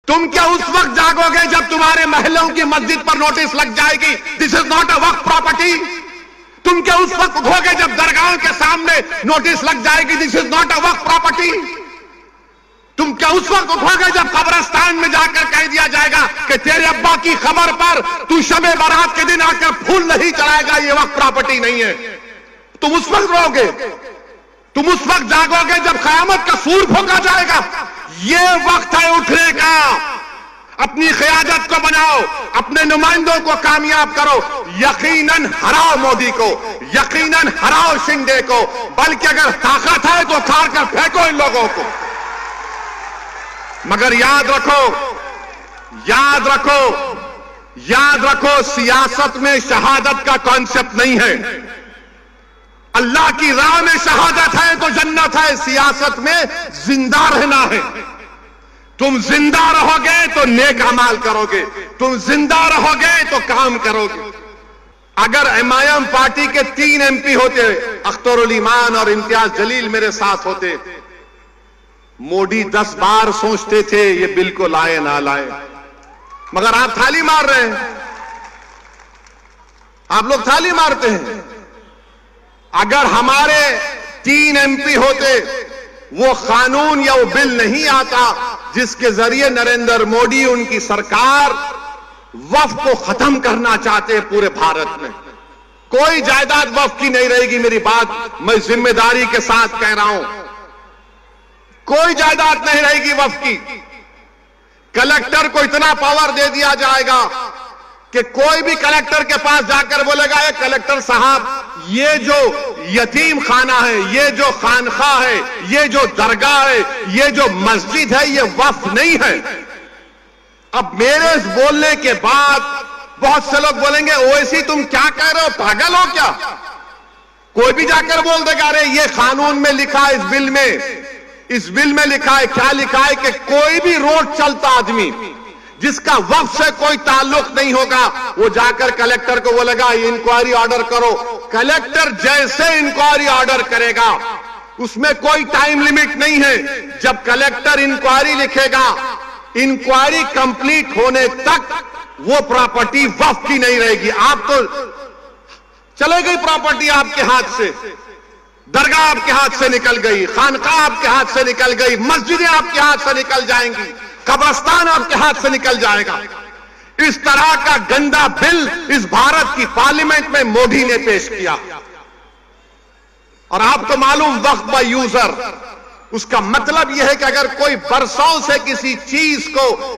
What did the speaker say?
तुम क्या उस वक्त जागोगे जब तुम्हारे महलों की मस्जिद पर नोटिस लग जाएगी, this is not a Waqf property? तुम क्या उस वक्त उठोगे जब दरगाहों के सामने नोटिस लग जाएगी, this is not a Waqf property? तुम क्या उस वक्त उठोगे जब कब्रिस्तान में जाकर कह दिया जाएगा कि तेरे अब्बा की खबर पर तू शबे बारात के दिन आकर फूल नहीं चढ़ाएगा, ये वक्फ प्रॉपर्टी नहीं है? तुम उस वक्त रोगे, तुम उस वक्त जागोगे जब कयामत का सूर फूंका जाएगा। ये वक्त है उठने का। अपनी क़यादत को बनाओ, अपने नुमाइंदों को कामयाब करो। यकीनन हराओ मोदी को, यकीनन हराओ शिंदे को, बल्कि अगर ताकत है तो उखाड़ कर फेंको इन लोगों को। मगर याद रखो, याद रखो, याद रखो, सियासत में शहादत का कॉन्सेप्ट नहीं है। अल्लाह की राह में शहादत है तो जन्नत है, सियासत में जिंदा रहना है। तुम जिंदा रहोगे तो नेक अमाल करोगे, तुम जिंदा रहोगे तो काम करोगे। अगर एमआईएम पार्टी के 3 एमपी होते, अख्तरुल ईमान और इम्तियाज जलील मेरे साथ होते, मोदी 10 बार सोचते थे ये बिल को लाए ना लाए। मगर आप थाली मार रहे हैं, आप लोग थाली मारते हैं। अगर हमारे 3 एमपी होते, वो कानून या वो बिल नहीं आता जिसके जरिए नरेंद्र मोदी उनकी सरकार वक्फ को खत्म करना चाहते हैं पूरे भारत में। कोई जायदाद वक्फ की नहीं रहेगी, मेरी बात मैं जिम्मेदारी के साथ कह रहा हूं। कोई जायदाद नहीं रहेगी वक्फ की। कलेक्टर को इतना पावर दे दिया जाएगा कि कोई भी कलेक्टर के पास जाकर बोलेगा, ये कलेक्टर साहब, ये जो यतीम खाना है, ये जो खानखा है, ये जो दरगाह है, ये जो मस्जिद है, ये वक्फ नहीं है। अब मेरे इस बोलने के बाद बहुत से लोग बोलेंगे, ओवैसी तुम क्या कह रहे हो, पागल हो क्या? कोई भी जाकर बोल देगा, अरे ये कानून में लिखा है, इस बिल में लिखा है। क्या लिखा है कि कोई भी रोड चलता आदमी जिसका वक्फ से कोई ताल्लुक नहीं होगा, वो जाकर कलेक्टर को बोलेगा इंक्वायरी ऑर्डर करो। कलेक्टर जैसे इंक्वायरी ऑर्डर करेगा, उसमें कोई टाइम लिमिट नहीं है। जब कलेक्टर इंक्वायरी लिखेगा, इंक्वायरी कंप्लीट होने तक वो प्रॉपर्टी वक्फ की नहीं रहेगी। आप तो चले गई प्रॉपर्टी आपके हाथ से, दरगाह आपके हाथ से निकल गई, खानकाह आपके हाथ से निकल गई, मस्जिदें आपके हाथ से निकल जाएंगी, कब्रिस्तान आपके हाथ से निकल जाएगा। इस तरह का गंदा बिल इस भारत की पार्लियामेंट में मोदी ने पेश किया। और आपको मालूम, वक्फ बाय यूजर, उसका मतलब यह है कि अगर कोई बरसों से किसी चीज को